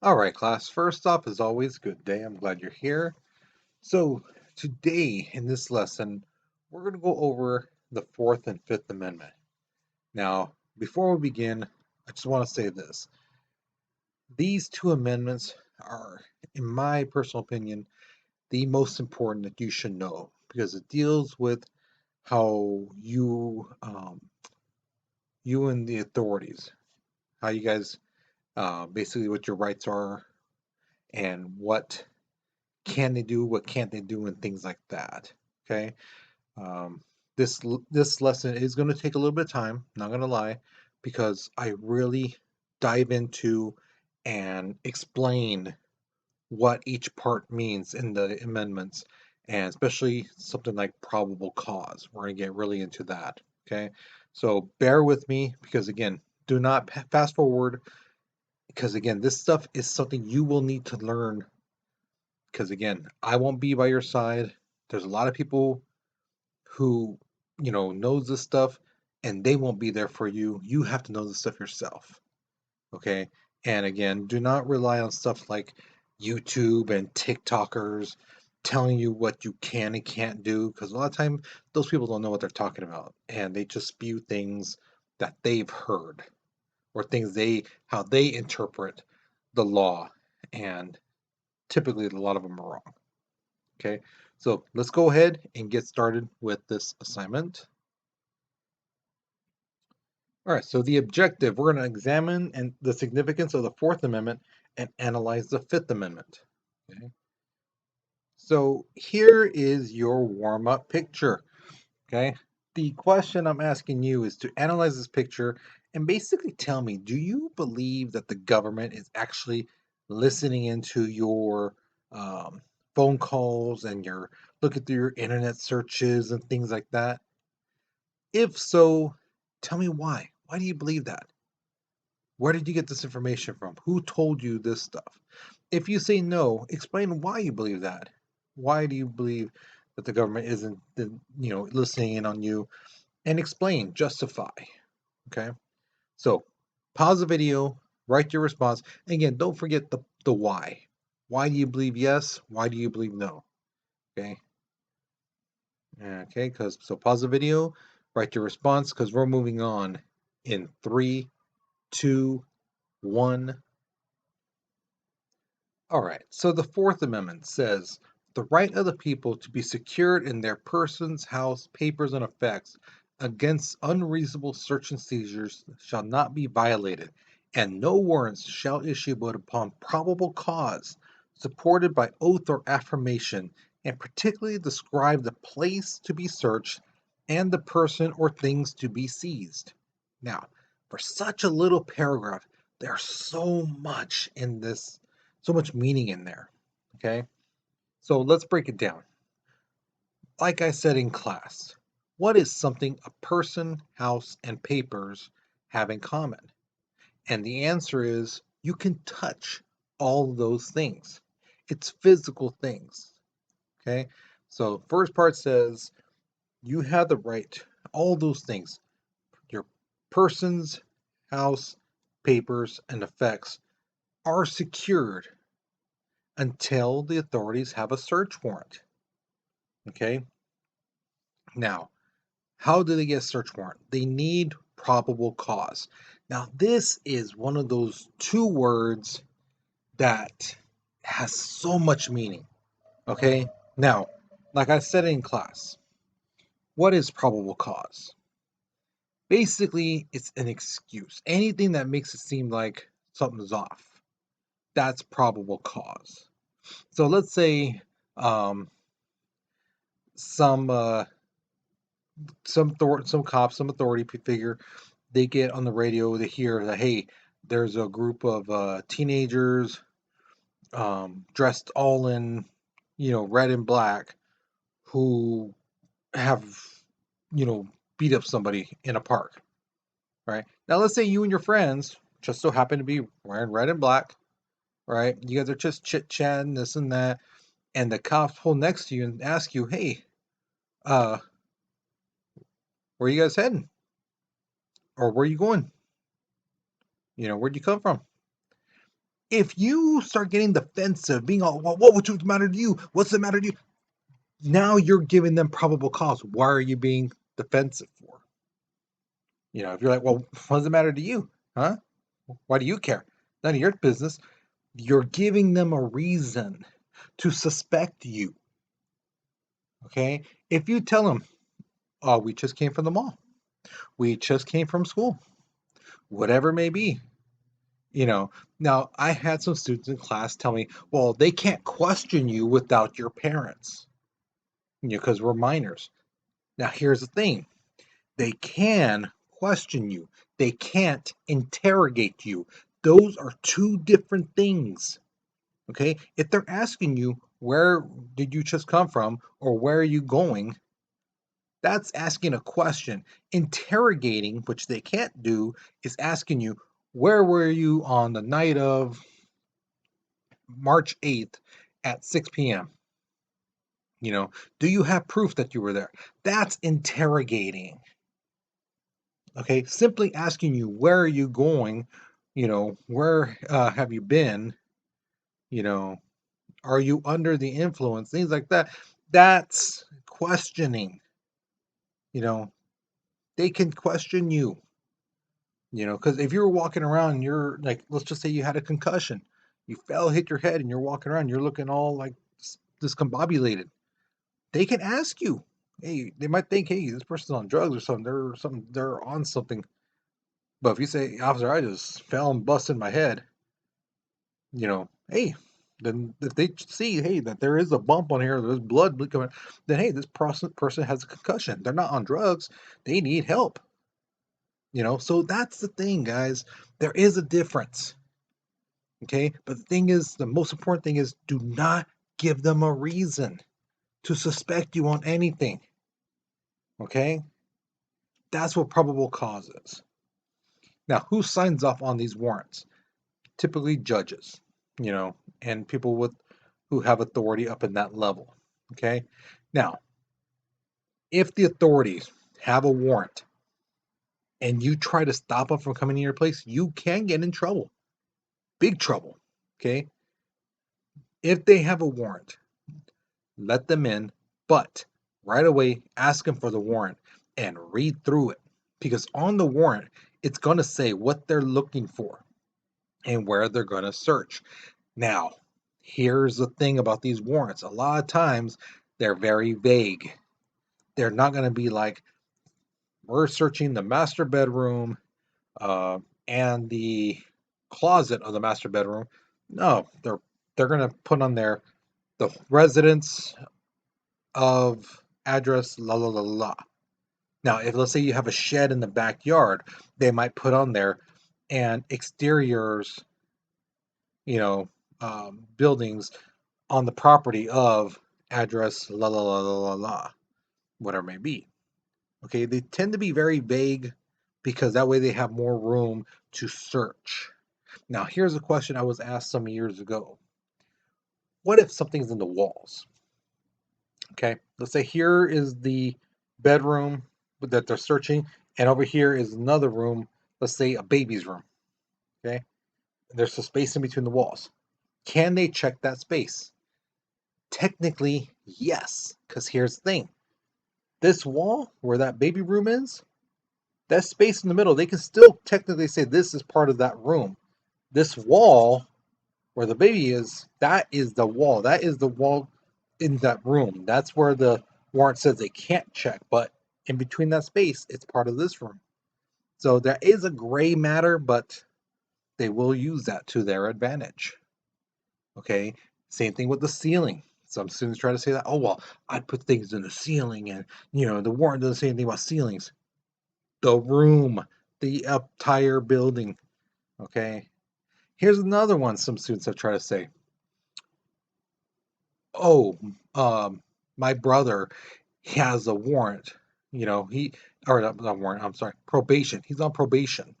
All right, class. First off, as always, good day. I'm glad you're here. So, today in this lesson, we're going to go over the Fourth and Fifth Amendment. Now, before we begin, I just want to say this. These two amendments are, in my personal opinion, the most important that you should know because it deals with how you and the authorities, how you guys, basically what your rights are and what can they do, what can't they do, and things like that. Okay. Um, this lesson is going to take a little bit of time. Not going to lie, because I really dive into and explain what each part means in the amendments, and especially something like probable cause. We're going to get really into that. Okay. So bear with me because again, do not fast forward because again, this stuff is something you will need to learn because again, I won't be by your side. There's a lot of people who, knows this stuff and they won't be there for you. You have to know this stuff yourself. Okay? And again, do not rely on stuff like YouTube and TikTokers telling you what you can and can't do because a lot of time those people don't know what they're talking about and they just spew things that they've heard or things they how they interpret the law and typically a lot of them are wrong. Okay, so let's go ahead and get started with this assignment. All right, so the objective, we're going to examine the significance of the Fourth Amendment and analyze the Fifth Amendment. Okay, so here is your warm-up picture. Okay, the question I'm asking you is to analyze this picture and basically tell me, do you believe that the government is actually listening into your um, phone calls and your looking through your internet searches and things like that? If so, tell me why. Why do you believe that? Where did you get this information from? Who told you this stuff? If you say no, explain why you believe that. Why do you believe that the government isn't, listening in on you? And explain, justify. Okay. So pause the video, write your response. And again, don't forget the why. Why do you believe yes? Why do you believe no? Okay. Okay. So pause the video, write your response because we're moving on in three, two, one. All right. So the Fourth Amendment says the right of the people to be secured in their persons, house, papers, and effects against unreasonable search and seizures shall not be violated, and no warrants shall issue but upon probable cause, supported by oath or affirmation, and particularly describe the place to be searched and the person or things to be seized. Now, for such a little paragraph, there's so much in this, so much meaning in there. Okay, so let's break it down. Like I said in class, what is something a person, house, and papers have in common? And the answer is you can touch all those things. It's physical things. Okay, so first part says you have the right, all those things, your persons, house, papers, and effects are secured until the authorities have a search warrant. Okay. Now, how do they get a search warrant? They need probable cause. Now, this is one of those two words that has so much meaning. Okay. Now, like I said in class, what is probable cause? Basically, it's an excuse. Anything that makes it seem like something's off. That's probable cause. So let's say um, some some cops, some authority figure, they get on the radio, they hear that hey, there's a group of teenagers dressed all in, red and black, who have, you know, beat up somebody in a park. Right now, let's say you and your friends just so happen to be wearing red and black. Right, you guys are just chit chatting this and that, and the cops pull next to you and ask you, hey, uh, where are you guys heading? Or where are you going? Where'd you come from? If you start getting defensive, being all, well, what would the matter to you? What's the matter to you? Now you're giving them probable cause. Why are you being defensive for? If you're like, well, what does it matter to you? Huh? Why do you care? None of your business. You're giving them a reason to suspect you. Okay? If you tell them, oh, we just came from the mall, we just came from school, whatever it may be, Now I had some students in class tell me, well, they can't question you without your parents, because we're minors. Now, here's the thing, they can question you, they can't interrogate you. Those are two different things. Okay? If they're asking you, where did you just come from or where are you going? That's asking a question. Interrogating, which they can't do, is asking you, where were you on the night of March 8th at 6 p.m.? Do you have proof that you were there? That's interrogating. Okay, simply asking you, where are you going? Where have you been? You know, are you under the influence? Things like that. That's questioning. You know, they can question you. Because if you were walking around, and you're like, let's just say you had a concussion, you fell, hit your head, and you're walking around, you're looking all like discombobulated. They can ask you. Hey, they might think, hey, this person's on drugs or something. They're on something. But if you say, officer, I just fell and busted my head, hey, then if they see, hey, that there is a bump on here, there's blood coming, then hey, this person has a concussion. They're not on drugs. They need help. So that's the thing, guys. There is a difference. Okay. But the thing is, the most important thing is, do not give them a reason to suspect you on anything. Okay. That's what probable cause is. Now, who signs off on these warrants? Typically judges, and people who have authority up in that level. Okay. Now, if the authorities have a warrant and you try to stop them from coming to your place, you can get in trouble. Big trouble. Okay. If they have a warrant, let them in, but right away ask them for the warrant and read through it, because on the warrant, it's going to say what they're looking for and where they're going to search. Now, here's the thing about these warrants. A lot of times they're very vague. They're not going to be like, we're searching the master bedroom and the closet of the master bedroom. No, they're going to put on there the residence of address la la la la. Now, if let's say you have a shed in the backyard, they might put on there and exteriors, buildings on the property of address la la la la la la, whatever it may be. Okay, they tend to be very vague because that way they have more room to search. Now, here's a question I was asked some years ago. What if something's in the walls? Okay, let's say here is the bedroom that they're searching, and over here is another room, let's say a baby's room. Okay, there's some space in between the walls. Can they check that space? Technically, yes, because here's the thing. This wall where that baby room is, that space in the middle, they can still technically say this is part of that room. This wall where the baby is, that is the wall. That is the wall in that room. That's where the warrant says they can't check, but in between that space, it's part of this room. So there is a gray matter, but they will use that to their advantage. Okay, same thing with the ceiling. Some students try to say that, oh, well, I'd put things in the ceiling, and, the warrant doesn't say anything about ceilings. The room, the entire building. Okay, here's another one some students have tried to say. Oh, my brother has a warrant. Or not warrant, I'm sorry, probation. He's on probation.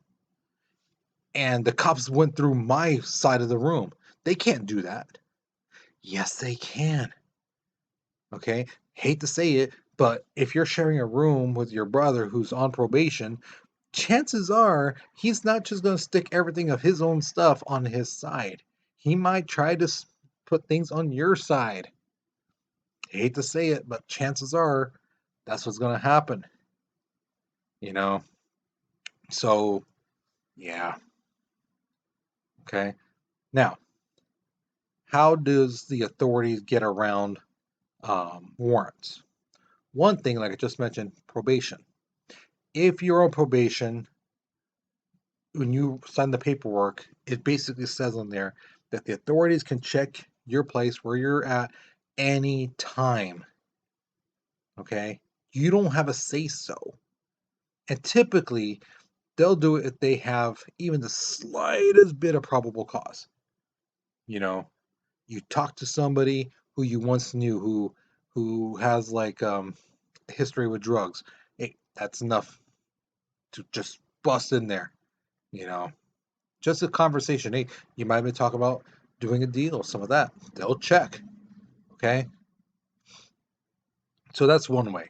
And the cops went through my side of the room. They can't do that. Yes, they can. Okay. Hate to say it, but if you're sharing a room with your brother who's on probation, chances are he's not just going to stick everything of his own stuff on his side. he might try to put things on your side. I hate to say it, but chances are that's what's going to happen, you know? So, yeah. Okay. Now, how does the authorities get around warrants? One thing, like I just mentioned, probation. If you're on probation, when you sign the paperwork, it basically says on there that the authorities can check your place where you're at any time. Okay? You don't have a say so. And typically, they'll do it if they have even the slightest bit of probable cause. You know, you talk to somebody who you once knew who has like history with drugs. Hey, that's enough to just bust in there, you know. Just a conversation. Hey, you might be talking about doing a deal, some of that. They'll check. Okay. So that's one way.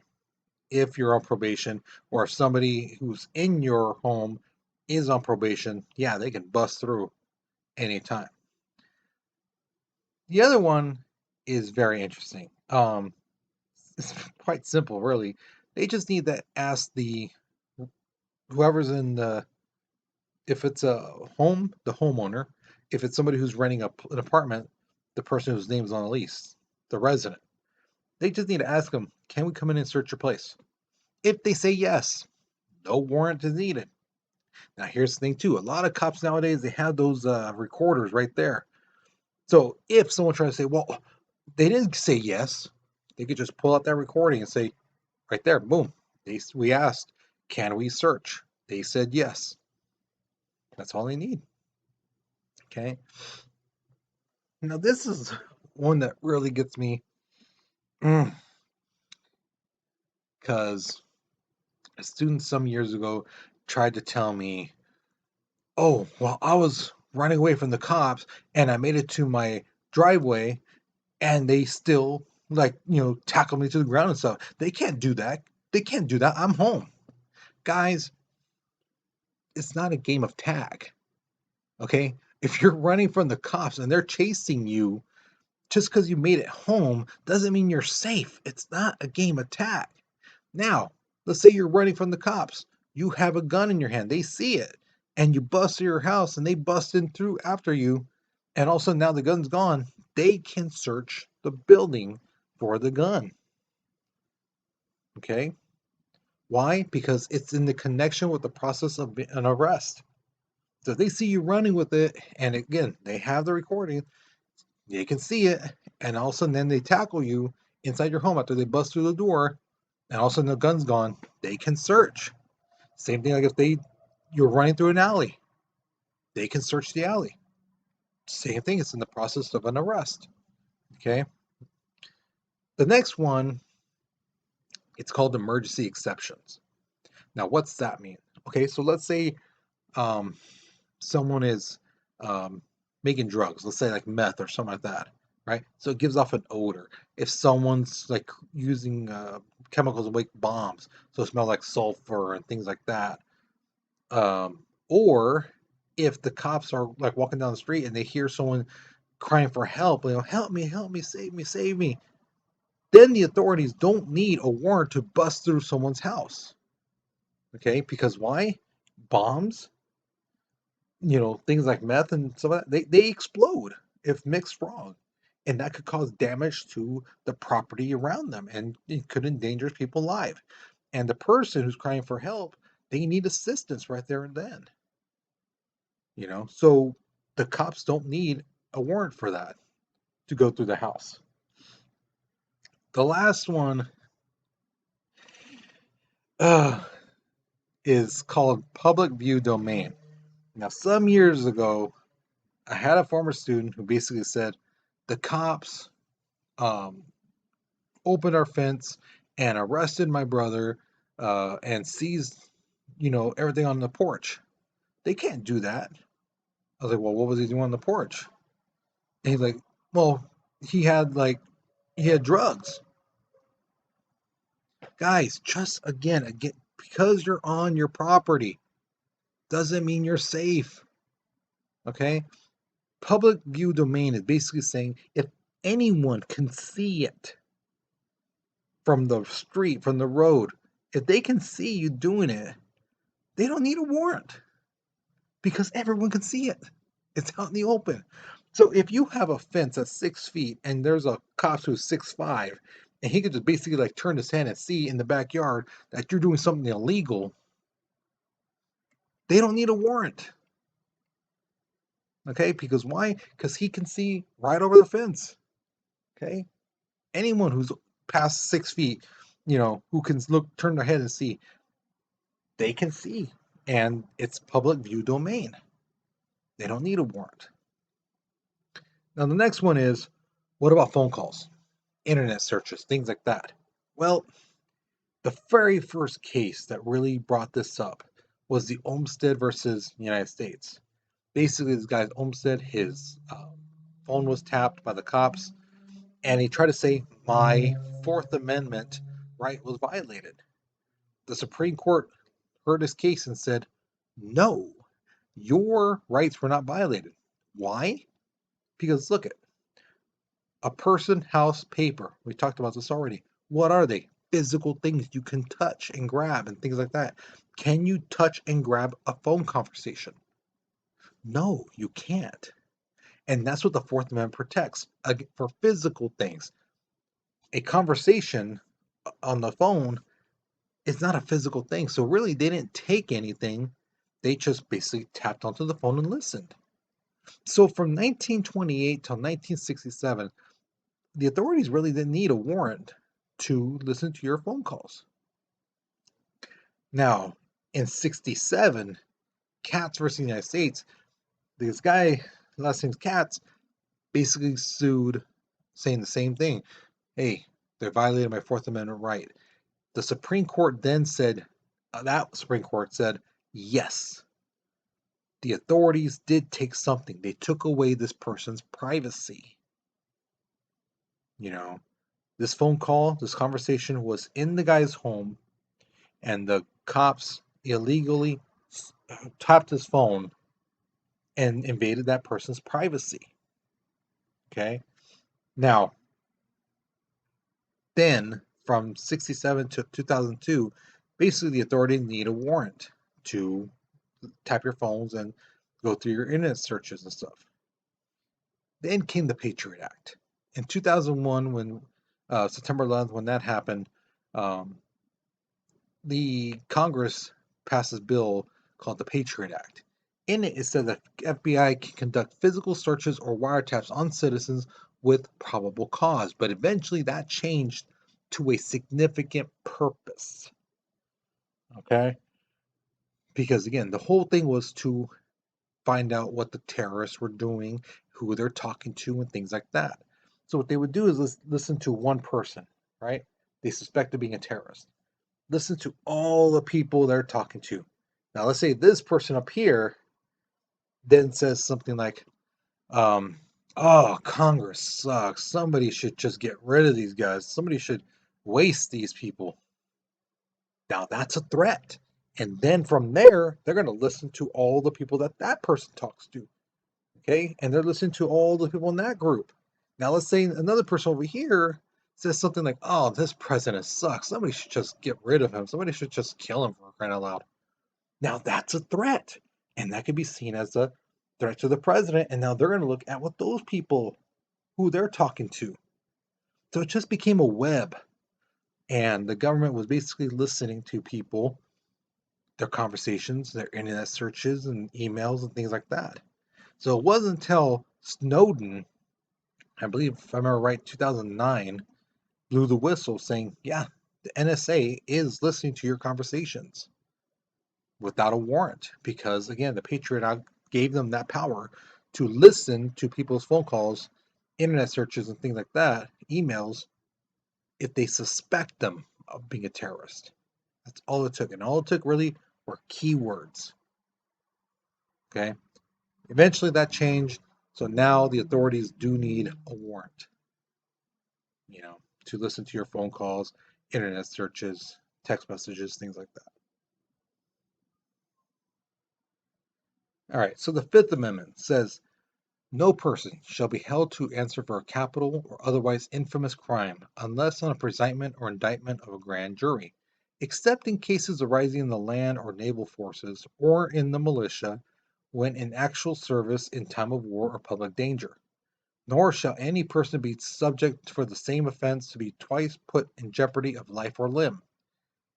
If you're on probation, or if somebody who's in your home is on probation, yeah, they can bust through anytime. The other one is very interesting. It's quite simple, really. They just need to ask the whoever's in the, if it's a home, the homeowner. If it's somebody who's renting an apartment, the person whose name's on the lease, the resident. They just need to ask them, can we come in and search your place? If they say yes, no warrant is needed. Now, here's the thing, too. A lot of cops nowadays, they have those recorders right there. So if someone tries to say, well, they didn't say yes, they could just pull out that recording and say, right there, boom. We asked, can we search? They said yes. That's all they need. Okay. Now, this is one that really gets me because a student some years ago tried to tell me, oh, well, I was running away from the cops and I made it to my driveway and they still, like, tackle me to the ground and stuff. They can't do that. They can't do that. I'm home. Guys, it's not a game of tag. Okay? If you're running from the cops and they're chasing you, just because you made it home doesn't mean you're safe. It's not a game of tag. Now, let's say you're running from the cops. You have a gun in your hand. They see it. And you bust to your house and they bust in through after you. And all of a sudden now the gun's gone. They can search the building for the gun. Okay? Why? Because it's in the connection with the process of an arrest. So if they see you running with it, and again, they have the recording, they can see it, and all of a sudden then they tackle you inside your home after they bust through the door, and all of a sudden the gun's gone, they can search. Same thing like if you're running through an alley, they can search the alley. Same thing, it's in the process of an arrest. Okay. The next one, it's called emergency exceptions. Now, what's that mean? Okay, so let's say um, someone is um, making drugs, let's say like meth or something like that, right? So it gives off an odor. If someone's like using chemicals to make bombs, so it smells like sulfur and things like that. Or if the cops are like walking down the street and they hear someone crying for help, help me, save me. Then the authorities don't need a warrant to bust through someone's house. Okay, because why? Bombs, things like meth and some of that, they explode if mixed wrong. And that could cause damage to the property around them and it could endanger people's lives. And the person who's crying for help, they need assistance right there and then. So the cops don't need a warrant for that to go through the house. The last one uh, is called public view domain. Now, some years ago, I had a former student who basically said the cops um, opened our fence and arrested my brother and seized, everything on the porch. They can't do that. I was like, well, what was he doing on the porch? And he's like, well, he had he had drugs. Guys, just again, because you're on your property doesn't mean you're safe. Okay? Public view domain is basically saying if anyone can see it from the street, from the road, if they can see you doing it, they don't need a warrant because everyone can see it. It's out in the open. So if you have a fence that's 6 feet and there's a cop who's 6'5", and he could just basically like turn his head and see in the backyard that you're doing something illegal, they don't need a warrant. Okay, because why? Because he can see right over the fence. Okay, anyone who's past 6 feet, who can look, turn their head and see, they can see, and it's public view domain. They don't need a warrant. Now the next one is, what about phone calls, internet searches, things like that? Well, the very first case that really brought this up was the Olmstead versus United States. Basically, this guy's Olmstead, his phone was tapped by the cops, and he tried to say my Fourth Amendment right was violated. The Supreme Court heard his case and said, no, your rights were not violated. Why? Because look at a person, house, paper. We talked about this already. What are they? Physical things you can touch and grab and things like that. Can you touch and grab a phone conversation? No, you can't. And that's what the Fourth Amendment protects for physical things. A conversation on the phone is not a physical thing. So really, they didn't take anything. They just basically tapped onto the phone and listened. So from 1928 till 1967, the authorities really didn't need a warrant to listen to your phone calls. Now, in 67, Katz versus the United States, this guy, last name's Katz, basically sued saying the same thing. Hey, they're violating my Fourth Amendment right. The Supreme Court then said, that Supreme Court said, yes, the authorities did take something. They took away this person's privacy. This phone call, this conversation was in the guy's home, and the cops illegally tapped his phone and invaded that person's privacy. Okay? Now, then from 67 to 2002, basically the authorities need a warrant to tap your phones and go through your internet searches and stuff. Then came the Patriot Act. In 2001, when September 11th, when that happened, the Congress passed this bill called the Patriot Act. In it, it said that FBI can conduct physical searches or wiretaps on citizens with probable cause, but eventually that changed to a significant purpose. Okay? Because again, the whole thing was to find out what the terrorists were doing, who they're talking to, and things like that. So what they would do is listen to one person, right? They suspect of being a terrorist. Listen to all the people they're talking to. Now, let's say this person up here then says something like, oh, Congress sucks. Somebody should just get rid of these guys. Somebody should waste these people. Now, that's a threat. And then from there, they're going to listen to all the people that person talks to. Okay? And they're listening to all the people in that group. Now, let's say another person over here says something like, oh, this president sucks. Somebody should just get rid of him. Somebody should just kill him, for crying out loud. Now, that's a threat. And that could be seen as a threat to the president. And now they're going to look at what those people, who they're talking to. So it just became a web. And the government was basically listening to people, their conversations, their internet searches and emails and things like that. So it wasn't until Snowden, I believe, if I remember right, 2009, blew the whistle saying, yeah, the NSA is listening to your conversations without a warrant. Because, again, the Patriot Act gave them that power to listen to people's phone calls, internet searches, and things like that, emails, if they suspect them of being a terrorist. That's all it took. And all it took really were keywords. Okay? Eventually that changed. So now the authorities do need a warrant, to listen to your phone calls, internet searches, text messages, things like that. All right, so the Fifth Amendment says No person shall be held to answer for a capital or otherwise infamous crime unless on a presentment or indictment of a grand jury, except in cases arising in the land or naval forces or in the militia when in actual service in time of war or public danger. Nor shall any person be subject for the same offense to be twice put in jeopardy of life or limb,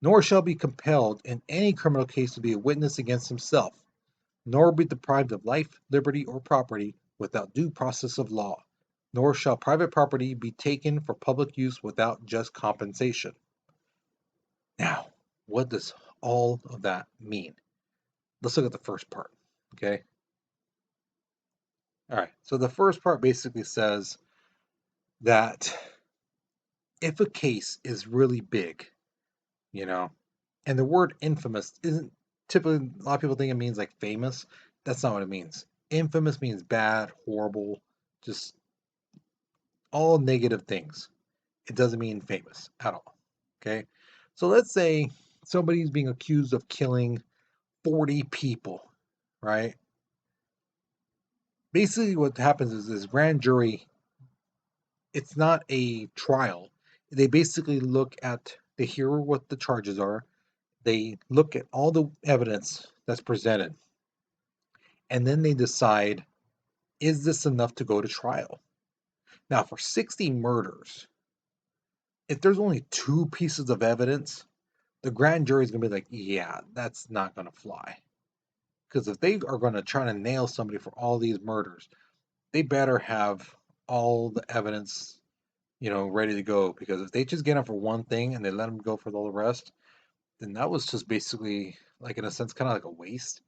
nor shall be compelled in any criminal case to be a witness against himself, nor be deprived of life, liberty, or property without due process of law, nor shall private property be taken for public use without just compensation. Now, what does all of that mean? Let's look at the first part. Okay. All right. So the first part basically says that if a case is really big, you know, and the word infamous isn't typically, a lot of people think it means like famous. That's not what it means. Infamous means bad, horrible, just all negative things. It doesn't mean famous at all. Okay. So let's say somebody's being accused of killing 40 people, right? Basically, what happens is this grand jury, it's not a trial. They basically they hear what the charges are, they look at all the evidence that's presented, and then they decide, is this enough to go to trial? Now, for 60 murders, if there's only two pieces of evidence, the grand jury is going to be like, yeah, that's not going to fly. Because if they are going to try to nail somebody for all these murders, they better have all the evidence, ready to go. Because if they just get them for one thing and they let them go for all the rest, then that was just basically, like, in a sense, kind of like a waste.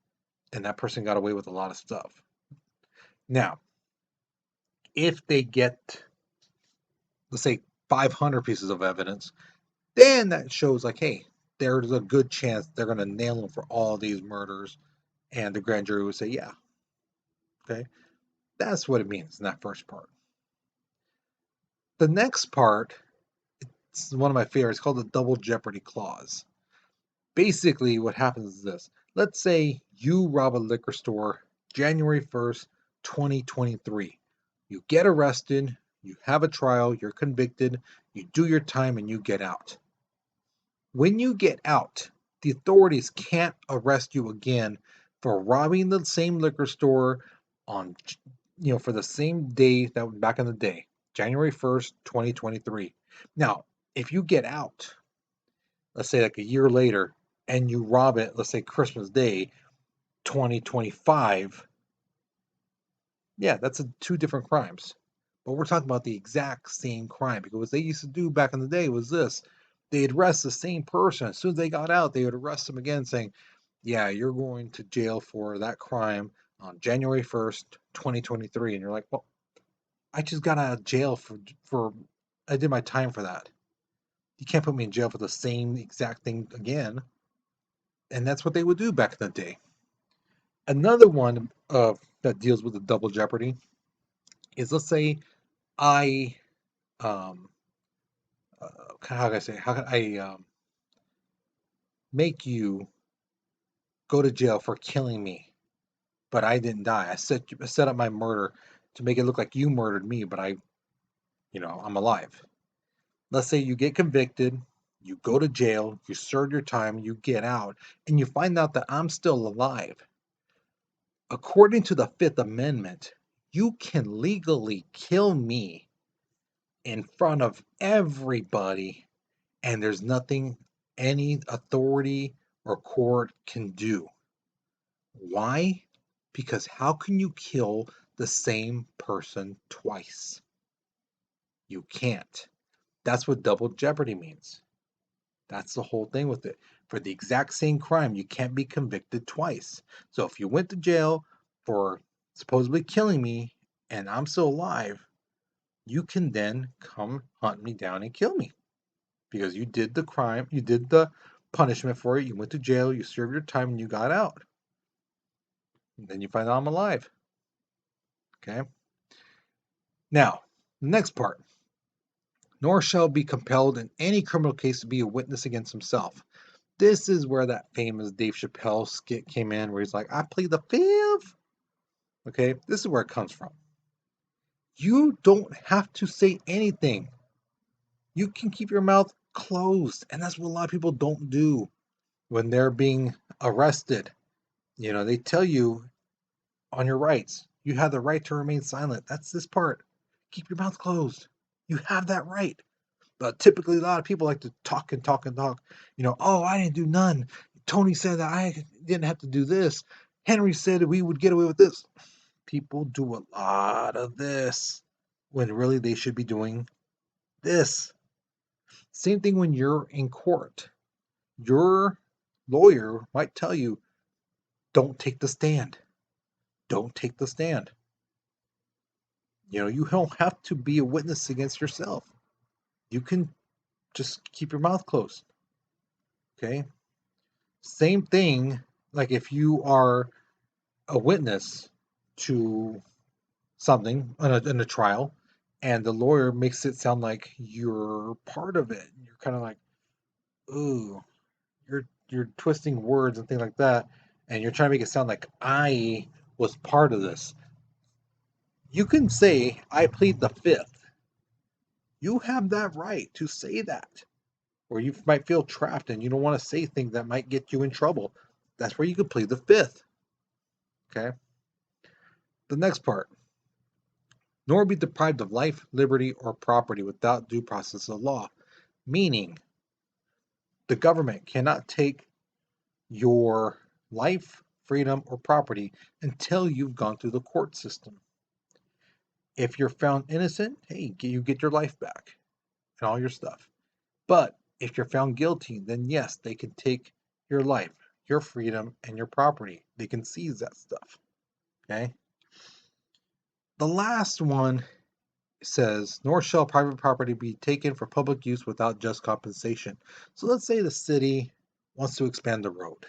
And that person got away with a lot of stuff. Now, if they get, let's say, 500 pieces of evidence, then that shows like, hey, there's a good chance they're going to nail them for all these murders. And the grand jury would say, yeah, okay. That's what it means in that first part. The next part, it's one of my favorites, called the double jeopardy clause. Basically, what happens is this. Let's say you rob a liquor store January 1st, 2023. You get arrested, you have a trial, you're convicted, you do your time, and you get out. When you get out, the authorities can't arrest you again for robbing the same liquor store on, for the same day that was back in the day, January 1st, 2023. Now, if you get out, let's say like a year later, and you rob it, let's say Christmas Day, 2025, yeah, that's two different crimes. But we're talking about the exact same crime, because what they used to do back in the day was this. They'd arrest the same person. As soon as they got out, they would arrest them again, saying, yeah, you're going to jail for that crime on January 1st, 2023. And you're like, well, I just got out of jail for I did my time for that. You can't put me in jail for the same exact thing again. And that's what they would do back in the day. Another one that deals with the double jeopardy is, let's say I um how can I say, how can I make you go to jail for killing me, but I didn't die. I set up my murder to make it look like you murdered me, but I'm alive. Let's say you get convicted, you go to jail, you serve your time, you get out, and you find out that I'm still alive. According to the Fifth Amendment, you can legally kill me in front of everybody, and there's nothing any authority or court can do. Why? Because how can you kill the same person twice? You can't. That's what double jeopardy means. That's the whole thing with it. For the exact same crime, you can't be convicted twice. So if you went to jail for supposedly killing me and I'm still alive, you can then come hunt me down and kill me because you did the crime, you did the punishment for it, you went to jail, you served your time, and you got out. And then you find out I'm alive. Okay? Now, next part. Nor shall be compelled in any criminal case to be a witness against himself. This is where that famous Dave Chappelle skit came in, where he's like, I plead the fifth. Okay, this is where it comes from. You don't have to say anything. You can keep your mouth closed. And that's what a lot of people don't do when they're being arrested. They tell you on your rights, you have the right to remain silent. That's this part. Keep your mouth closed. You have that right. But typically, a lot of people like to talk and talk and talk. Oh, I didn't do none. Tony said that I didn't have to do this. Henry said we would get away with this. People do a lot of this when really they should be doing this. Same thing when you're in court. Your lawyer might tell you, don't take the stand. Don't take the stand. You don't have to be a witness against yourself. You can just keep your mouth closed. Okay? Same thing, like if you are a witness to something in a trial, and the lawyer makes it sound like you're part of it. You're kind of like, ooh, you're twisting words and things like that, and you're trying to make it sound like I was part of this. You can say I plead the fifth. You have that right to say that. Or you might feel trapped and you don't want to say things that might get you in trouble. That's where you can plead the fifth. Okay. The next part. Nor be deprived of life, liberty, or property without due process of law. Meaning, the government cannot take your life, freedom, or property until you've gone through the court system. If you're found innocent, hey, you get your life back and all your stuff. But if you're found guilty, then yes, they can take your life, your freedom, and your property. They can seize that stuff. Okay. The last one says, nor shall private property be taken for public use without just compensation. So let's say the city wants to expand the road,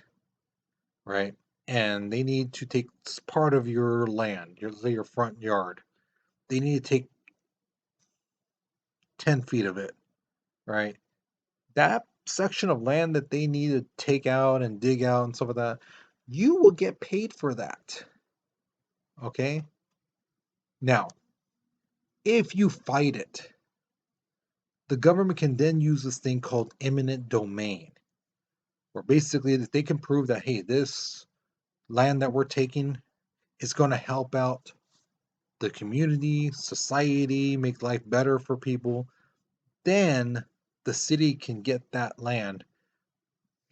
right? And they need to take part of your land, your front yard. They need to take 10 feet of it, right? That section of land that they need to take out and dig out and stuff like that, you will get paid for that. Okay? Now, if you fight it, the government can then use this thing called eminent domain, where basically they can prove that, hey, this land that we're taking is going to help out the community, society, make life better for people. Then the city can get that land,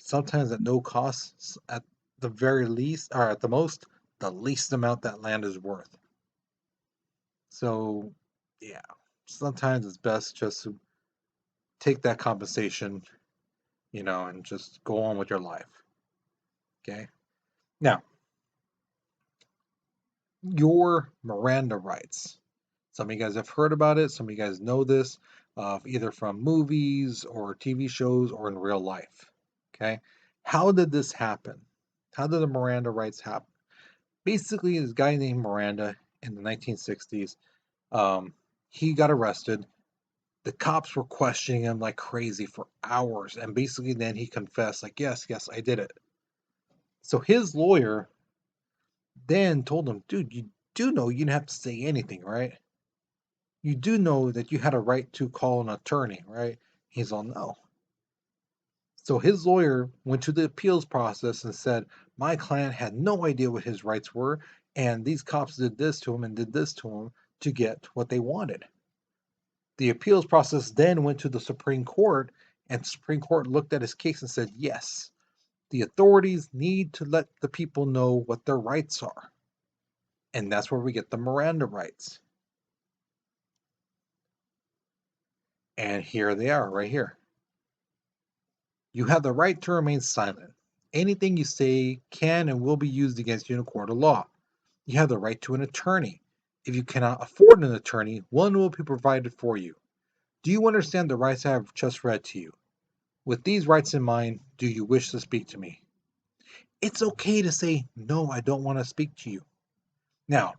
sometimes at no cost, at the very least, or at the most, the least amount that land is worth. So, yeah, sometimes it's best just to take that compensation, and just go on with your life. Okay. Now, your Miranda rights. Some of you guys have heard about it. Some of you guys know this, either from movies or TV shows or in real life. Okay. How did this happen? How did the Miranda rights happen? Basically, this guy named Miranda in the 1960s, he got arrested. The cops were questioning him like crazy for hours. And basically, then he confessed, like, yes, yes, I did it. So his lawyer then told him, dude, you do know you didn't have to say anything, right? You do know that you had a right to call an attorney, right? He's all, no. So his lawyer went to the appeals process and said, my client had no idea what his rights were, and these cops did this to him and did this to him to get what they wanted. The appeals process then went to the Supreme Court, and the Supreme Court looked at his case and said, yes, the authorities need to let the people know what their rights are. And that's where we get the Miranda rights. And here they are, right here. You have the right to remain silent. Anything you say can and will be used against you in a court of law. You have the right to an attorney. If you cannot afford an attorney, one will be provided for you. Do you understand the rights I have just read to you? With these rights in mind, do you wish to speak to me? It's okay to say, no, I don't want to speak to you. Now,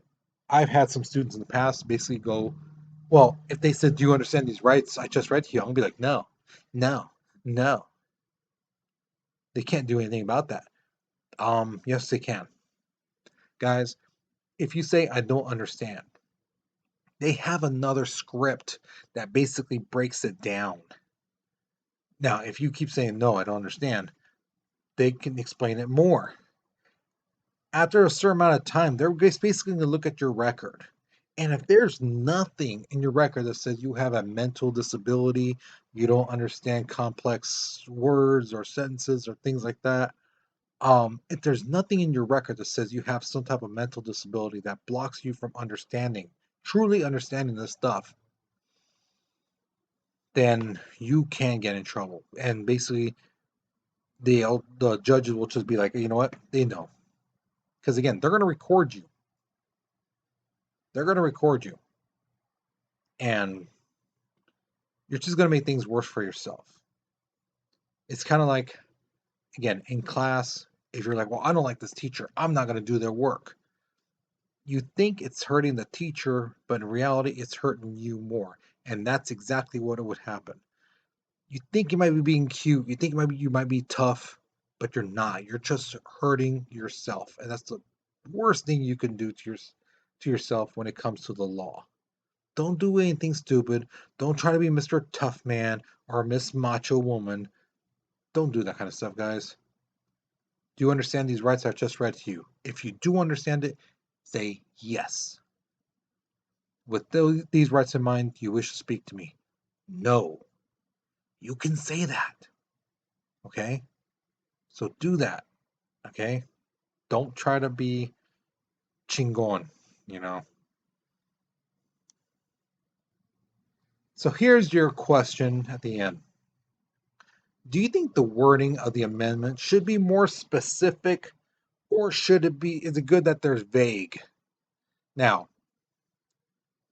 I've had some students in the past basically go, well, if they said, do you understand these rights I just read to you? I'm going to be like, no, no, no. They can't do anything about that. Yes, they can. Guys, if you say, I don't understand, They have another script that basically breaks it down. Now, if you keep saying, no, I don't understand, they can explain it more. After a certain amount of time, they're basically going to look at your record. And if there's nothing in your record that says you have a mental disability, you don't understand complex words or sentences or things like that, if there's nothing in your record that says you have some type of mental disability that blocks you from understanding, truly understanding this stuff, then you can get in trouble. And basically, the judges will just be like, you know what, they know, because again, they're going to record you. They're going to record you, and you're just going to make things worse for yourself. It's kind of like, again, in class, if you're like, well, I don't like this teacher, I'm not going to do their work. You think it's hurting the teacher, but in reality, it's hurting you more. And that's exactly what would happen. You think you might be being cute, you think you might be tough, but you're not. You're just hurting yourself. And that's the worst thing you can do to yourself when it comes to the law. Don't do anything stupid. Don't try to be Mr. Tough Man or Miss Macho Woman. Don't do that kind of stuff, guys. Do you understand these rights I've just read to you? If you do understand it, say yes. With these rights in mind, you wish to speak to me? No. You can say that. Okay? So do that. Okay? Don't try to be chingon, you know? So here's your question at the end. Do you think the wording of the amendment should be more specific, or is it good that there's vague? Now,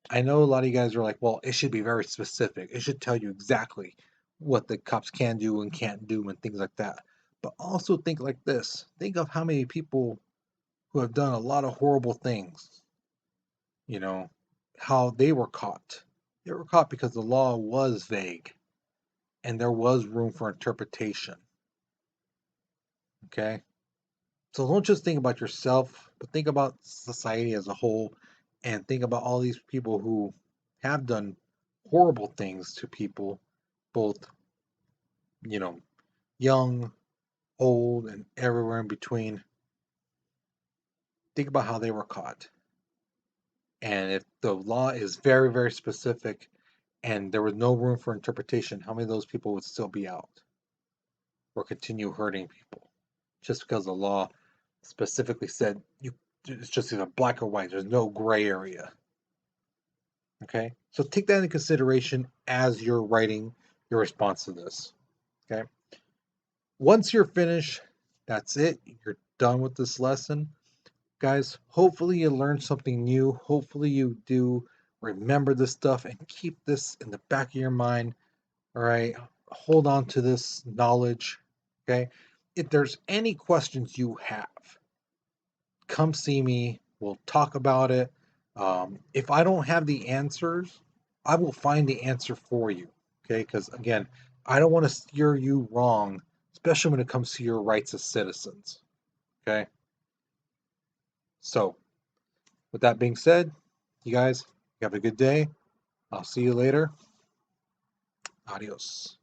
I know a lot of you guys are like, well, it should be very specific. It should tell you exactly what the cops can do and can't do and things like that. But also think like this. Think of how many people who have done a lot of horrible things, you know, how they were caught. They were caught because the law was vague and there was room for interpretation. Okay? So don't just think about yourself, but think about society as a whole and think about all these people who have done horrible things to people, both, you know, young, old, and everywhere in between. Think about how they were caught. And if the law is very, very specific and there was no room for interpretation, how many of those people would still be out or continue hurting people just because the law specifically said it's just either black or white, there's no gray area. Okay, so take that into consideration as you're writing your response to this. Okay, once you're finished, that's it. You're done with this lesson, guys. Hopefully you learned something new. Hopefully you do remember this stuff and keep this in the back of your mind. All right, hold on to this knowledge. Okay, if there's any questions you have, come see me. We'll talk about it. If I don't have the answers, I will find the answer for you. Okay, because again, I don't want to steer you wrong, especially when it comes to your rights as citizens. Okay, so with that being said, you guys have a good day. I'll see you later. Adios.